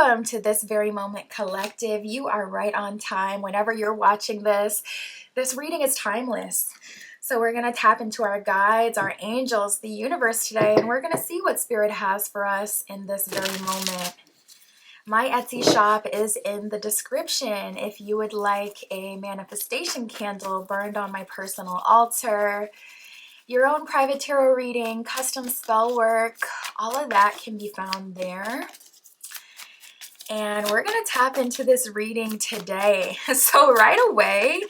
welcome to This Very Moment Collective. You are right on time. Whenever you're watching this reading is timeless. So we're going to tap into our guides, our angels, the universe today, and we're going to see what Spirit has for us in this very moment. My Etsy shop is in the description if you would like a manifestation candle burned on my personal altar, your own private tarot reading, custom spell work, all of that can be found there. And we're going to tap into this reading today. So right away,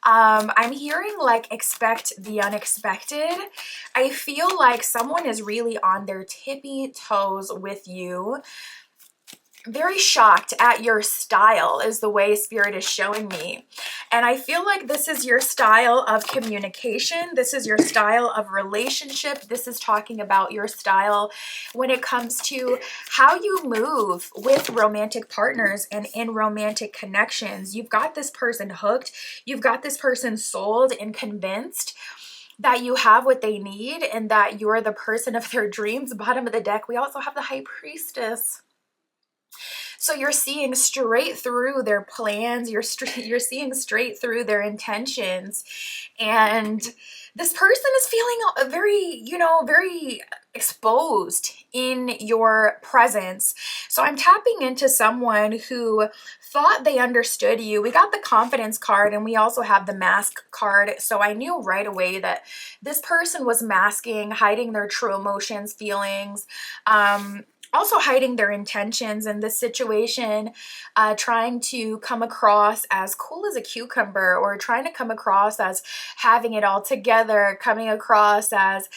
I'm hearing like expect the unexpected. I feel like someone is really on their tippy toes with you. Very shocked at your style is the way Spirit is showing me. And I feel like this is your style of communication. This is your style of relationship. This is talking about your style when it comes to how you move with romantic partners and in romantic connections. You've got this person hooked. You've got this person sold and convinced that you have what they need and that you're the person of their dreams. Bottom of the deck, we also have the High Priestess. So you're seeing straight through their plans, you're seeing straight through their intentions. And this person is feeling very exposed in your presence. So I'm tapping into someone who thought they understood you. We got the Confidence card and we also have the Mask card. So I knew right away that this person was masking, hiding their true emotions, feelings, also hiding their intentions in this situation, trying to come across as cool as a cucumber, or trying to come across as having it all together, coming across as,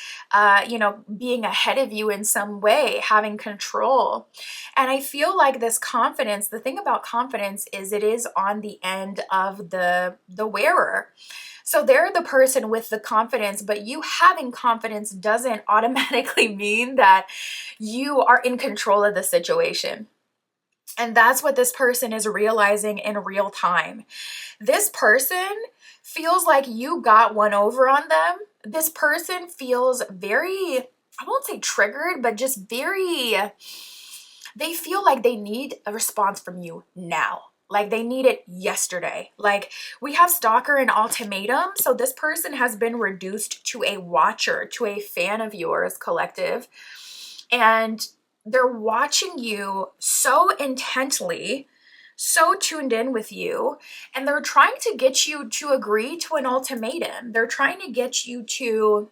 being ahead of you in some way, having control. And I feel like this confidence, the thing about confidence is it is on the end of the wearer. So they're the person with the confidence, but you having confidence doesn't automatically mean that you are in control of the situation. And that's what this person is realizing in real time. This person feels like you got one over on them. This person feels very, I won't say triggered, but just they feel like they need a response from you now. Like they need it yesterday. Like we have stalker and ultimatum. So this person has been reduced to a watcher, to a fan of yours, collective. And they're watching you so intently, so tuned in with you. And they're trying to get you to agree to an ultimatum. They're trying to get you to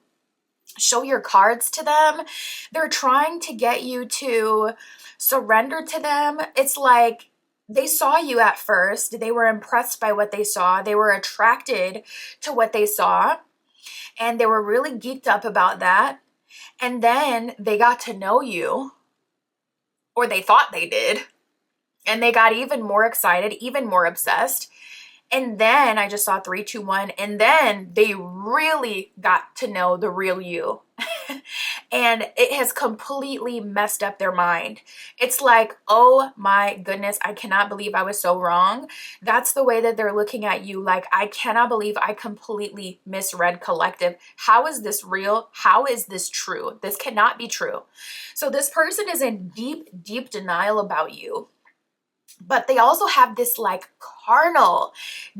show your cards to them. They're trying to get you to surrender to them. It's like, they saw you at first. They were impressed by what they saw. They were attracted to what they saw. And they were really geeked up about that. And then they got to know you, or they thought they did. And they got even more excited, even more obsessed. And then I just saw 3, 2, 1. And then they really got to know the real you. And it has completely messed up their mind. It's like, oh my goodness, I cannot believe I was so wrong. That's the way that they're looking at you. Like, I cannot believe I completely misread collective. How is this real? How is this true? This cannot be true. So this person is in deep, deep denial about you. But they also have this like carnal,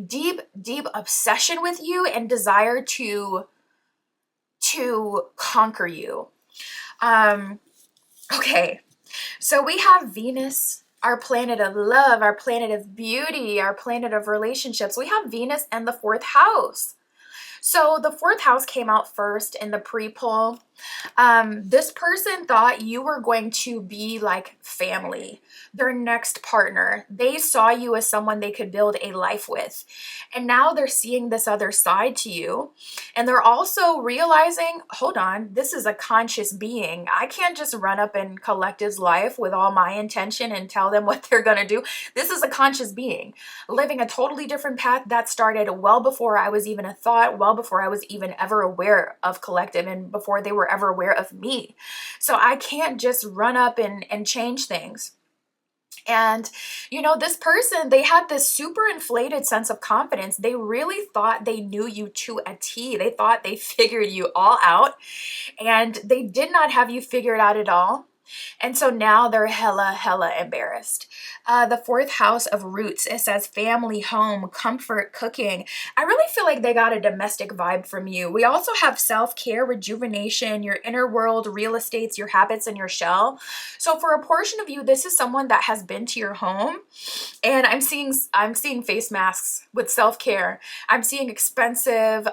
deep, deep obsession with you and desire to conquer you. Okay, so we have Venus, our planet of love, our planet of beauty, our planet of relationships. We have Venus and the 4th house. So the 4th house came out first in the pre-poll. This person thought you were going to be like family, their next partner. They saw you as someone they could build a life with. And now they're seeing this other side to you. And they're also realizing, hold on, this is a conscious being. I can't just run up in collective's life with all my intention and tell them what they're going to do. This is a conscious being living a totally different path that started well before I was even a thought, well before I was even ever aware of collective, and before they were ever aware of me. So I can't just run up and change things. And, this person, they had this super inflated sense of confidence. They really thought they knew you to a T. They thought they figured you all out, and they did not have you figured out at all. And so now they're hella embarrassed. The fourth house of roots, it says family, home, comfort, cooking. I really feel like they got a domestic vibe from you. We also have self-care, rejuvenation, your inner world, real estates, your habits, and your shell. So for a portion of you, this is someone that has been to your home, and I'm seeing face masks with self-care. I'm seeing expensive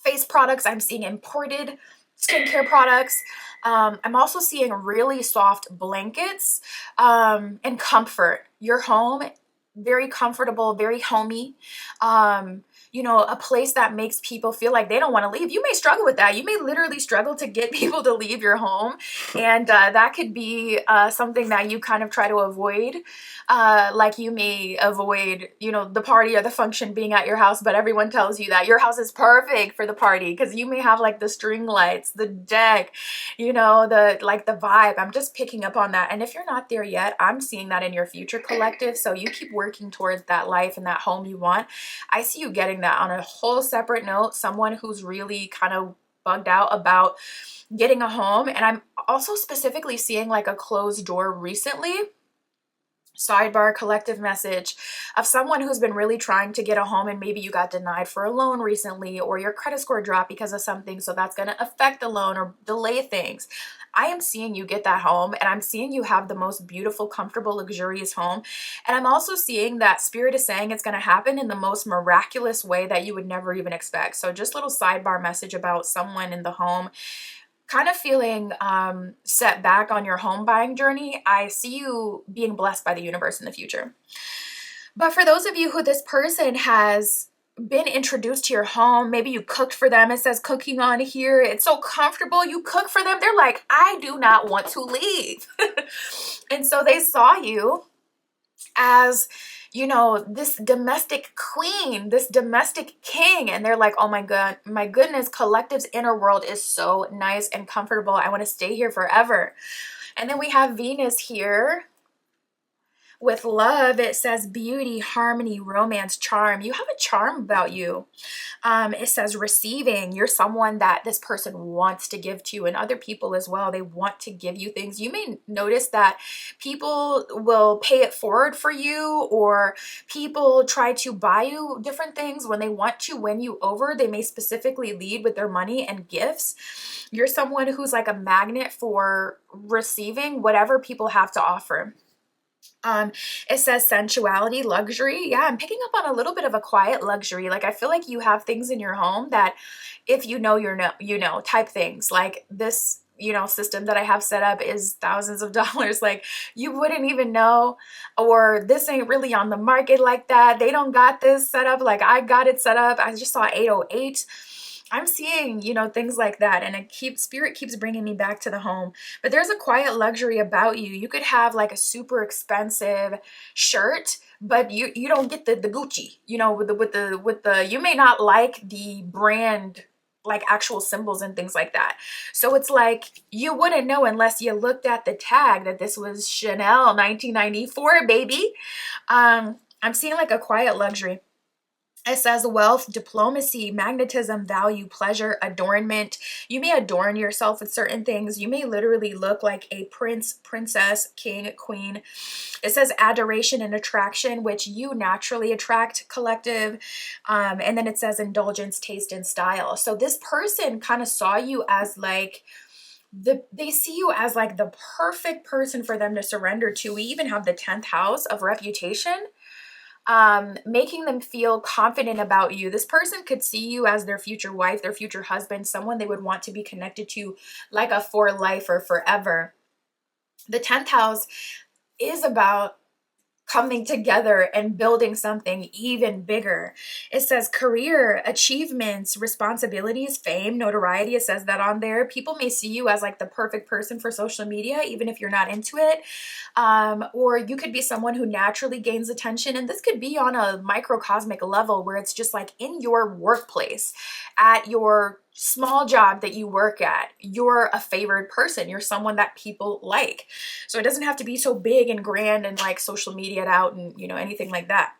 face products. I'm seeing imported skincare products. I'm also seeing really soft blankets and comfort. Your home, very comfortable, very homey. A place that makes people feel like they don't want to leave. You may struggle with that. You may literally struggle to get people to leave your home. And that could be something that you kind of try to avoid. Like you may avoid, the party or the function being at your house, but everyone tells you that your house is perfect for the party because you may have like the string lights, the deck, the vibe. I'm just picking up on that. And if you're not there yet, I'm seeing that in your future collective. So you keep working towards that life and that home you want. I see you getting that. On a whole separate note, someone who's really kind of bugged out about getting a home. And I'm also specifically seeing like a closed door recently. Sidebar collective message of someone who's been really trying to get a home, and maybe you got denied for a loan recently, or your credit score dropped because of something, so that's going to affect the loan or delay things. I am seeing you get that home, and I'm seeing you have the most beautiful, comfortable, luxurious home. And I'm also seeing that Spirit is saying it's going to happen in the most miraculous way that you would never even expect. So just little sidebar message about someone in the home kind of feeling set back on your home buying journey. I see you being blessed by the universe in the future. But for those of you who this person has been introduced to your home, maybe you cooked for them. It says cooking on here. It's so comfortable. You cook for them. They're like, I do not want to leave. And so they saw you as this domestic queen, this domestic king, and they're like, oh my god, my goodness, collective's inner world is so nice and comfortable. I want to stay here forever. And then we have Venus here with love. It says beauty, harmony, romance, charm. You have a charm about you. It says receiving. You're someone that this person wants to give to, and other people as well. They want to give you things. You may notice that people will pay it forward for you, or people try to buy you different things when they want to win you over. They may specifically lead with their money and gifts. You're someone who's like a magnet for receiving whatever people have to offer. It says sensuality, luxury. Yeah, I'm picking up on a little bit of a quiet luxury. Like I feel like you have things in your home that if you know, type things like this, system that I have set up is thousands of dollars. Like you wouldn't even know, or this ain't really on the market like that. They don't got this set up like I got it set up. I just saw 808. I'm seeing, things like that, and Spirit keeps bringing me back to the home. But there's a quiet luxury about you. You could have like a super expensive shirt, but you don't get the Gucci, with the you may not like the brand, like actual symbols and things like that. So it's like you wouldn't know unless you looked at the tag that this was Chanel 1994, baby. I'm seeing like a quiet luxury. It says wealth, diplomacy, magnetism, value, pleasure, adornment. You may adorn yourself with certain things. You may literally look like a prince, princess, king, queen. It says adoration and attraction, which you naturally attract, collective. And then it says indulgence, taste, and style. So this person kind of saw you as like, they see you as like the perfect person for them to surrender to. We even have the 10th house of reputation. Making them feel confident about you. This person could see you as their future wife, their future husband, someone they would want to be connected to like a for life or forever. The 10th house is about coming together and building something even bigger. It says career, achievements, responsibilities, fame, notoriety. It says that on there. People may see you as like the perfect person for social media, even if you're not into it. Or you could be someone who naturally gains attention. And this could be on a microcosmic level where it's just like in your workplace, at your small job that you work at, you're a favored person. You're someone that people like. So it doesn't have to be so big and grand and like social media out and, anything like that.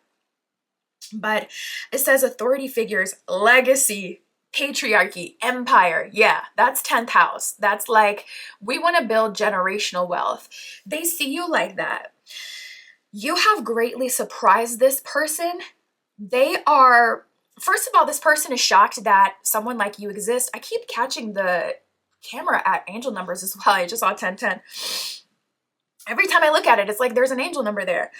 But it says authority figures, legacy, patriarchy, empire. Yeah, that's 10th house. That's like, we want to build generational wealth. They see you like that. You have greatly surprised this person. They are, first of all, this person is shocked that someone like you exists. I keep catching the camera at angel numbers as well. I just saw 1010. Every time I look at it, it's like there's an angel number there.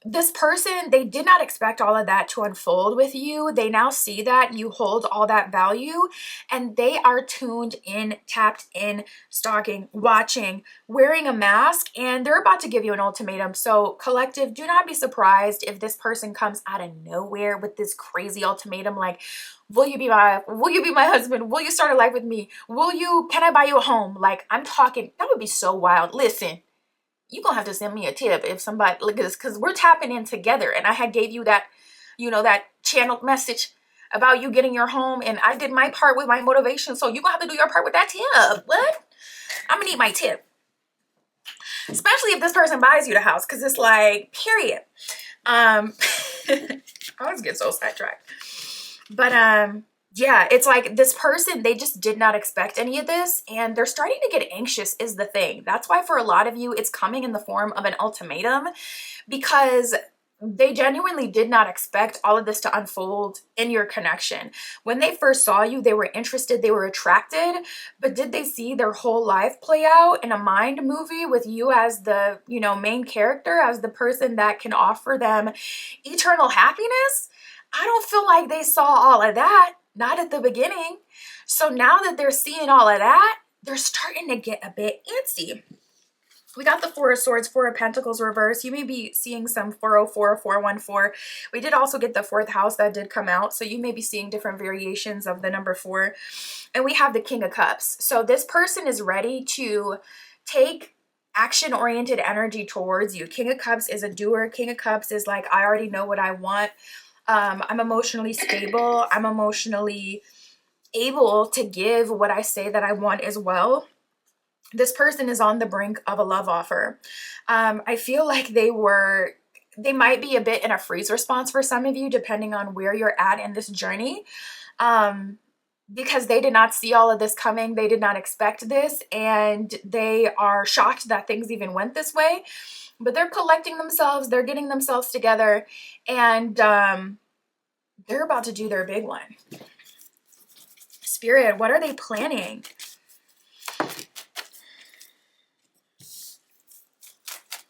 This person, they did not expect all of that to unfold with you. They now see that you hold all that value, and they are tuned in, tapped in, stalking, watching, wearing a mask, and they're about to give you an ultimatum. So collective, do not be surprised if this person comes out of nowhere with this crazy ultimatum like, will you be my husband? Will you start a life with me? Can I buy you a home? Like, I'm talking, that would be so wild. Listen, you're gonna have to send me a tip if somebody look at this, because we're tapping in together, and I had gave you that, that channeled message about you getting your home, and I did my part with my motivation, so you're gonna have to do your part with that tip. What? I'm gonna need my tip, especially if this person buys you the house, because it's like, period. I always get so sidetracked, but yeah, it's like this person, they just did not expect any of this, and they're starting to get anxious is the thing. That's why for a lot of you, it's coming in the form of an ultimatum, because they genuinely did not expect all of this to unfold in your connection. When they first saw you, they were interested, they were attracted, but did they see their whole life play out in a mind movie with you as the, main character, as the person that can offer them eternal happiness? I don't feel like they saw all of that. Not at the beginning. So now that they're seeing all of that, they're starting to get a bit antsy. We got the Four of Swords, Four of Pentacles reverse. You may be seeing some 404, 414. We did also get the 4th house that did come out. So you may be seeing different variations of the number 4. And we have the King of Cups. So this person is ready to take action-oriented energy towards you. King of Cups is a doer. King of Cups is like, I already know what I want. I'm emotionally stable. I'm emotionally able to give what I say that I want as well. This person is on the brink of a love offer. I feel like they might be a bit in a freeze response for some of you, depending on where you're at in this journey. Because they did not see all of this coming. They did not expect this, and they are shocked that things even went this way. But they're collecting themselves, they're getting themselves together, and they're about to do their big one. Spirit, what are they planning?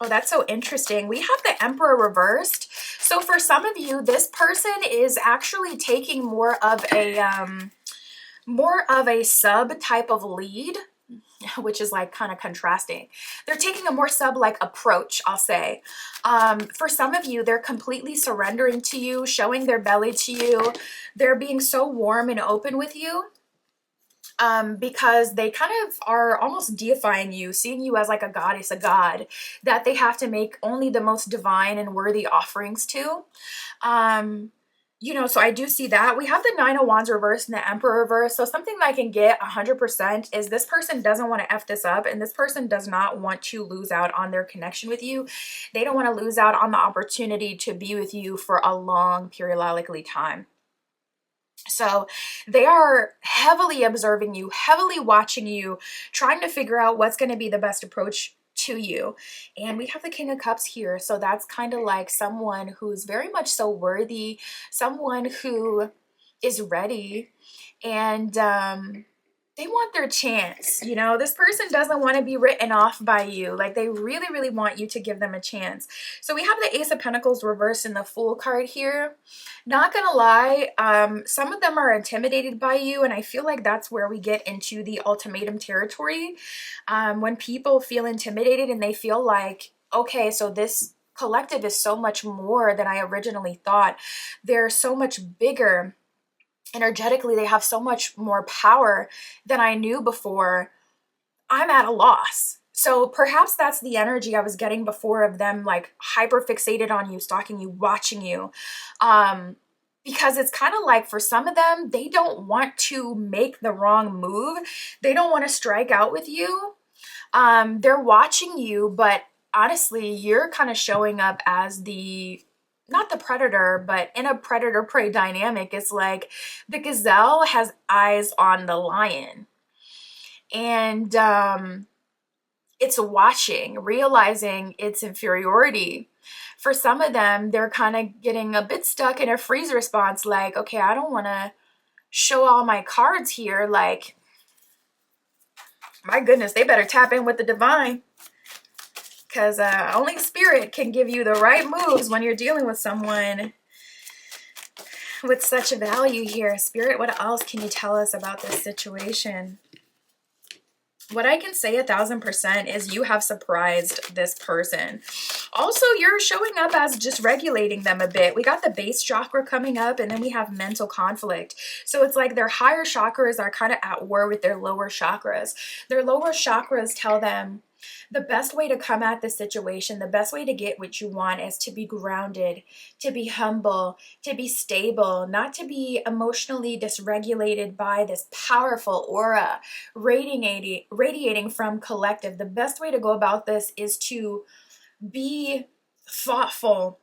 Oh, that's so interesting. We have the Emperor reversed. So for some of you, this person is actually taking more of a sub type of lead, which is like kind of contrasting. They're taking a more sub-like approach, I'll say. For some of you, they're completely surrendering to you, showing their belly to you. They're being so warm and open with you. Because they kind of are almost deifying you, seeing you as like a goddess, a god, that they have to make only the most divine and worthy offerings to. So I do see that. We have the 9 of Wands reversed and the Emperor reversed. So something that I can get 100% is this person doesn't want to F this up, and this person does not want to lose out on their connection with you. They don't want to lose out on the opportunity to be with you for a long periodically time. So they are heavily observing you, heavily watching you, trying to figure out what's going to be the best approach to you. And we have the King of Cups here. So that's kind of like someone who's very much so worthy, someone who is ready, and they want their chance. This person doesn't want to be written off by you. Like, they really, really want you to give them a chance. So we have the Ace of Pentacles reversed in the Fool card here. Not gonna lie, some of them are intimidated by you, and I feel like that's where we get into the ultimatum territory. When people feel intimidated and they feel like, okay, so this collective is so much more than I originally thought. They're so much bigger. Energetically, they have so much more power than I knew before. I'm at a loss. So perhaps that's the energy I was getting before of them, like hyper fixated on you, stalking you, watching you. Because it's kind of like for some of them, they don't want to make the wrong move. They don't want to strike out with you. They're watching you, but honestly, you're kind of showing up as the not the predator, but in a predator-prey dynamic, it's like the gazelle has eyes on the lion. And it's watching, realizing its inferiority. For some of them, they're kind of getting a bit stuck in a freeze response, like, okay, I don't want to show all my cards here. Like, my goodness, they better tap in with the divine, because only spirit can give you the right moves when you're dealing with someone with such a value here. Spirit, what else can you tell us about this situation? What I can say 1000% is you have surprised this person. Also, you're showing up as just regulating them a bit. We got the base chakra coming up, and then we have mental conflict. So it's like their higher chakras are kind of at war with their lower chakras. Their lower chakras tell them the best way to come at the situation, the best way to get what you want is to be grounded, to be humble, to be stable, not to be emotionally dysregulated by this powerful aura radiating from collective. The best way to go about this is to be thoughtful.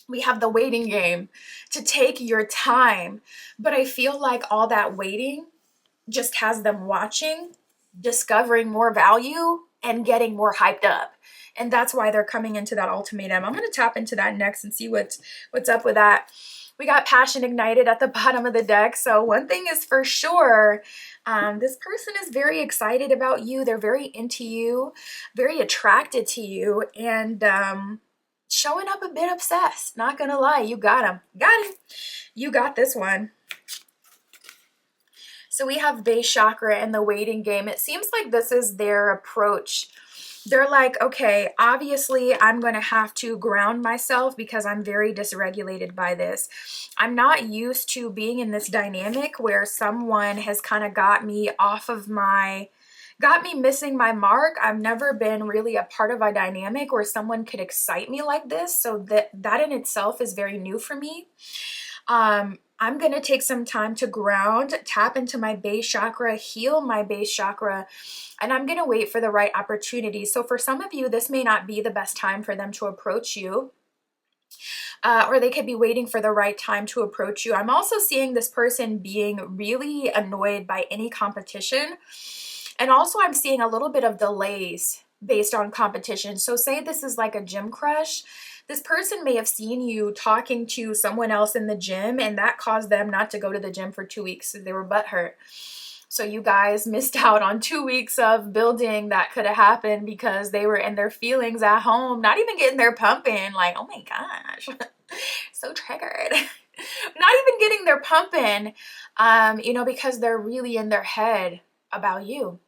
We have the waiting game, to take your time. But I feel like all that waiting just has them watching, discovering more value, and getting more hyped up. And that's why they're coming into that ultimatum. I'm going to tap into that next and see what's up with that. We got passion ignited at the bottom of the deck. So one thing is for sure, this person is very excited about you. They're very into you, very attracted to you, and showing up a bit obsessed. Not going to lie, you got him. Got him. You got this one. So we have base chakra and the waiting game. It seems like this is their approach. They're like, okay, obviously I'm going to have to ground myself because I'm very dysregulated by this. I'm not used to being in this dynamic where someone has kind of got me missing my mark. I've never been really a part of a dynamic where someone could excite me like this. So that in itself is very new for me. I'm going to take some time to ground, tap into my base chakra, heal my base chakra, and I'm going to wait for the right opportunity. So for some of you, this may not be the best time for them to approach you, or they could be waiting for the right time to approach you. I'm also seeing this person being really annoyed by any competition. And also I'm seeing a little bit of delays based on competition. So say this is like a gym crush. This person may have seen you talking to someone else in the gym, and that caused them not to go to the gym for 2 weeks. They were butthurt. So you guys missed out on 2 weeks of building that could have happened because they were in their feelings at home, not even getting their pump in. Like, oh my gosh, so triggered. Not even getting their pump in, because they're really in their head about you.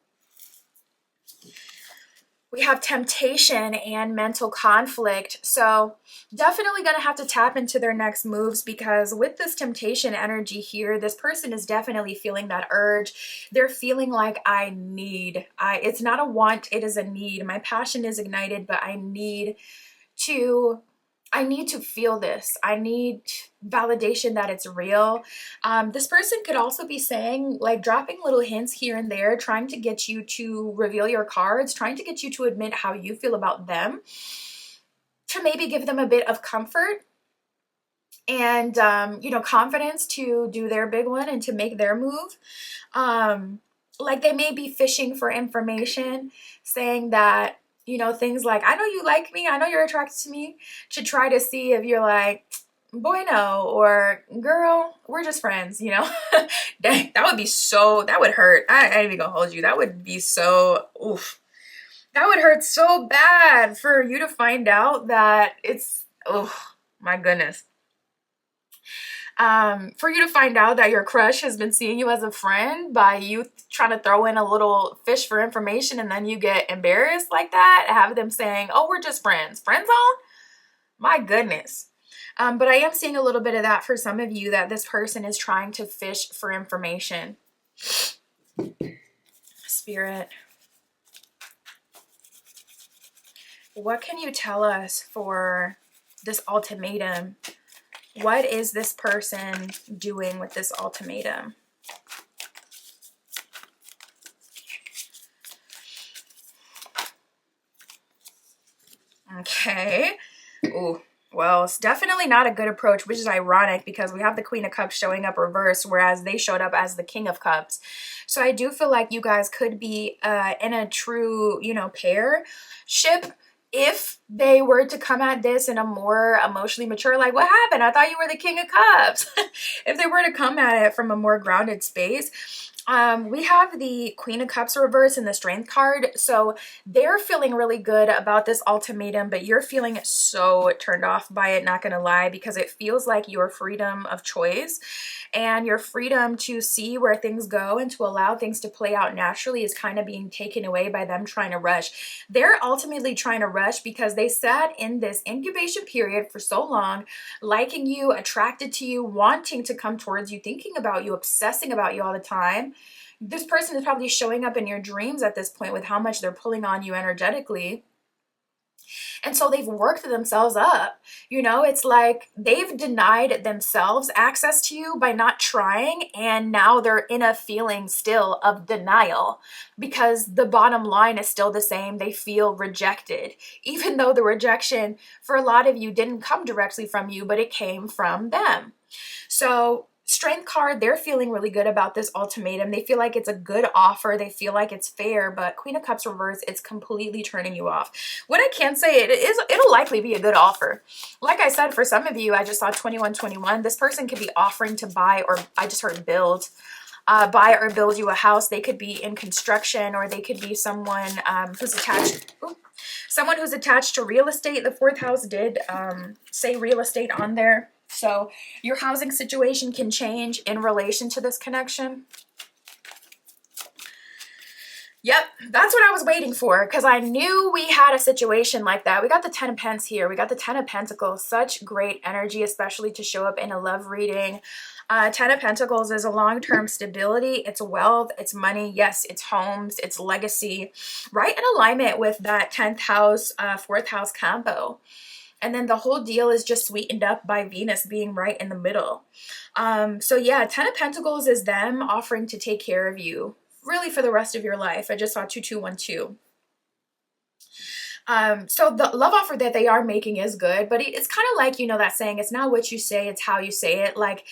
We have temptation and mental conflict. So definitely going to have to tap into their next moves, because with this temptation energy here, this person is definitely feeling that urge. They're feeling like it's not a want, it is a need. My passion is ignited, but I need to feel this. I need validation that it's real. This person could also be saying, like, dropping little hints here and there, trying to get you to reveal your cards, trying to get you to admit how you feel about them, to maybe give them a bit of comfort and, confidence to do their big one and to make their move. Like they may be fishing for information, saying that, things like, I know you like me, I know you're attracted to me, to try to see if you're like, boy, no, or girl, we're just friends, Dang, that would hurt. I ain't even gonna hold you. That would be so, oof. That would hurt so bad for you to find out that it's, oh my goodness. For you to find out that your crush has been seeing you as a friend by you trying to throw in a little fish for information, and then you get embarrassed like that, have them saying, oh, we're just friends. Friend zone? My goodness. But I am seeing a little bit of that for some of you, that this person is trying to fish for information. Spirit, what can you tell us for this ultimatum? What is this person doing with this ultimatum? Okay. Ooh, Well, it's definitely not a good approach, which is ironic because we have the Queen of Cups showing up reversed, whereas they showed up as the King of Cups. So I do feel like you guys could be in a true, pair ship if they were to come at this in a more emotionally mature, like, what happened? I thought you were the King of Cups. If they were to come at it from a more grounded space, we have the Queen of Cups reverse and the Strength card. So they're feeling really good about this ultimatum, but you're feeling so turned off by it, not gonna lie, because it feels like your freedom of choice and your freedom to see where things go and to allow things to play out naturally is kind of being taken away by them trying to rush. They're ultimately trying to rush because they sat in this incubation period for so long, liking you, attracted to you, wanting to come towards you, thinking about you, obsessing about you all the time. This person is probably showing up in your dreams at this point with how much they're pulling on you energetically. And so they've worked themselves up. It's like they've denied themselves access to you by not trying. And now they're in a feeling still of denial because the bottom line is still the same. They feel rejected, even though the rejection for a lot of you didn't come directly from you, but it came from them. So Strength card, they're feeling really good about this ultimatum. They feel like it's a good offer. They feel like it's fair, but Queen of Cups reverse, it's completely turning you off. What I can say, it'll likely be a good offer. Like I said, for some of you, I just saw 2121. This person could be offering to buy, or I just heard build. Buy or build you a house. They could be in construction, or they could be someone who's attached. Someone who's attached to real estate. The fourth house did say real estate on there. So your housing situation can change in relation to this connection. Yep, that's what I was waiting for because I knew we had a situation like that. We got the 10 of Pentacles here. We got the 10 of Pentacles. Such great energy, especially to show up in a love reading. 10 of Pentacles is a long-term stability. It's wealth. It's money. Yes, it's homes. It's legacy. Right in alignment with that 10th house, 4th house combo. And then the whole deal is just sweetened up by Venus being right in the middle. So yeah, 10 of Pentacles is them offering to take care of you really for the rest of your life. I just saw 2212. So the love offer that they are making is good, but it's kind of like, that saying, it's not what you say, it's how you say it. Like,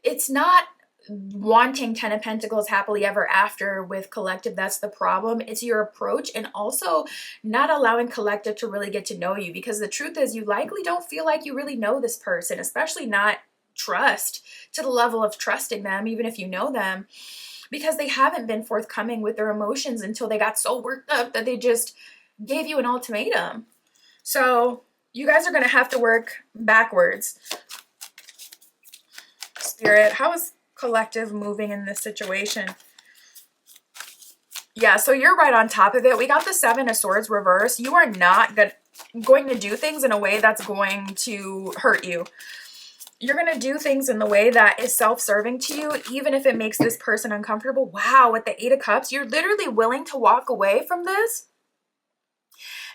it's not wanting 10 of Pentacles happily ever after with collective. That's the problem. It's your approach, and also not allowing collective to really get to know you, because the truth is you likely don't feel like you really know this person, especially not trust to the level of trusting them, even if you know them, because they haven't been forthcoming with their emotions until they got so worked up that they just gave you an ultimatum. So you guys are going to have to work backwards. Spirit, how is collective moving in this situation? Yeah, so you're right on top of it. We got the 7 of Swords reverse. You are not going to do things in a way that's going to hurt you. You're going to do things in the way that is self-serving to you, even if it makes this person uncomfortable. Wow, with the 8 of Cups, you're literally willing to walk away from this.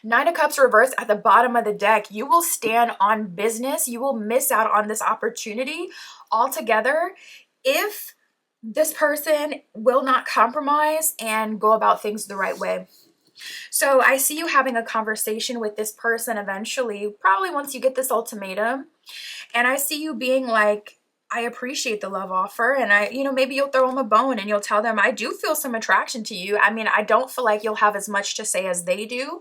9 of Cups reverse at the bottom of the deck. You will stand on business. You will miss out on this opportunity altogether if this person will not compromise and go about things the right way. So I see you having a conversation with this person eventually, probably once you get this ultimatum. And I see you being like, I appreciate the love offer, and maybe you'll throw them a bone and you'll tell them, I do feel some attraction to you. I mean, I don't feel like you'll have as much to say as they do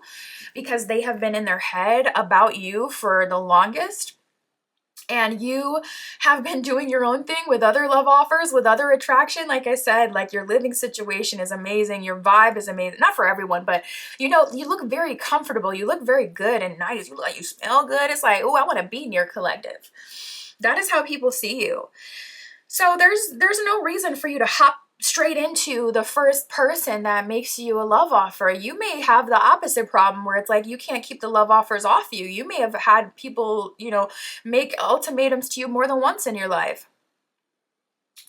because they have been in their head about you for the longest. And you have been doing your own thing with other love offers, with other attraction. Like I said, like, your living situation is amazing. Your vibe is amazing. Not for everyone, but you look very comfortable. You look very good and nice. You look like you smell good. It's like, oh, I want to be near collective. That is how people see you. So there's no reason for you to hop straight into the first person that makes you a love offer. You may have the opposite problem where it's like you can't keep the love offers off you. You may have had people, make ultimatums to you more than once in your life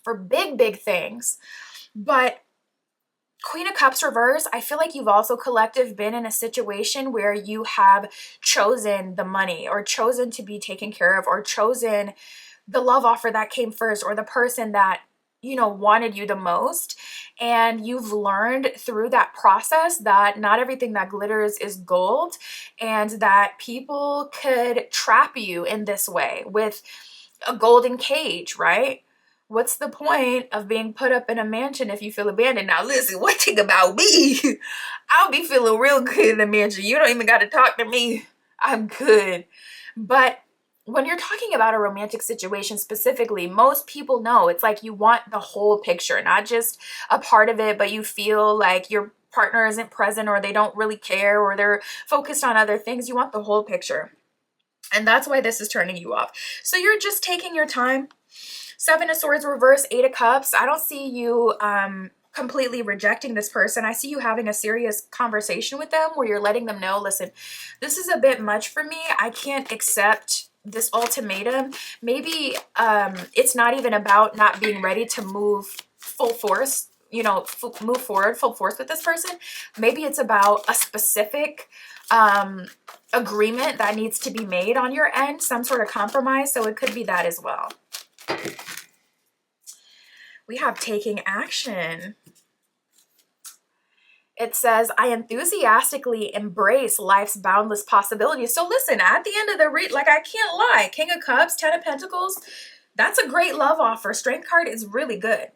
for big, big things. But Queen of Cups reverse, I feel like you've also collective been in a situation where you have chosen the money, or chosen to be taken care of, or chosen the love offer that came first, or the person that wanted you the most, and you've learned through that process that not everything that glitters is gold, and that people could trap you in this way with a golden cage, right? What's the point of being put up in a mansion if you feel abandoned? Now listen, one thing about me, I'll be feeling real good in the mansion. You don't even got to talk to me. I'm good. But when you're talking about a romantic situation specifically, most people know it's like you want the whole picture, not just a part of it, but you feel like your partner isn't present, or they don't really care, or they're focused on other things. You want the whole picture. And that's why this is turning you off. So you're just taking your time. Seven of Swords reverse, Eight of Cups. I don't see you completely rejecting this person. I see you having a serious conversation with them where you're letting them know, listen, this is a bit much for me. I can't accept this ultimatum. Maybe it's not even about not being ready to move full force, move forward full force with this person. Maybe it's about a specific agreement that needs to be made on your end, some sort of compromise. So it could be that as well. We have taking action. It says, I enthusiastically embrace life's boundless possibilities. So listen, at the end of the read, like, I can't lie. King of Cups, Ten of Pentacles, that's a great love offer. Strength card is really good.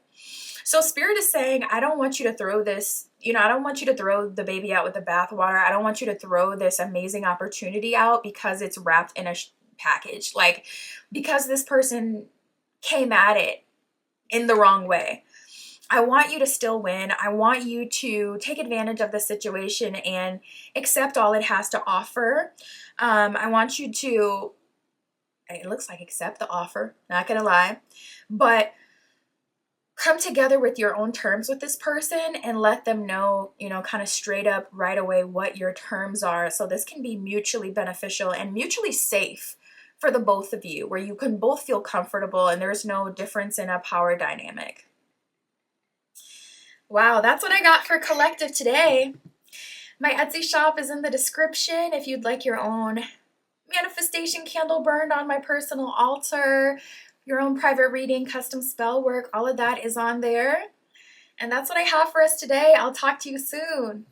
So Spirit is saying, I don't want you to throw this, I don't want you to throw the baby out with the bathwater. I don't want you to throw this amazing opportunity out because it's wrapped in a package. Like, because this person came at it in the wrong way. I want you to still win. I want you to take advantage of the situation and accept all it has to offer. I want you to, it looks like, accept the offer, not gonna lie, but come together with your own terms with this person and let them know, kind of straight up right away what your terms are. So this can be mutually beneficial and mutually safe for the both of you, where you can both feel comfortable and there's no difference in a power dynamic. Wow, that's what I got for collective today. My Etsy shop is in the description if you'd like your own manifestation candle burned on my personal altar, your own private reading, custom spell work, all of that is on there. And that's what I have for us today. I'll talk to you soon.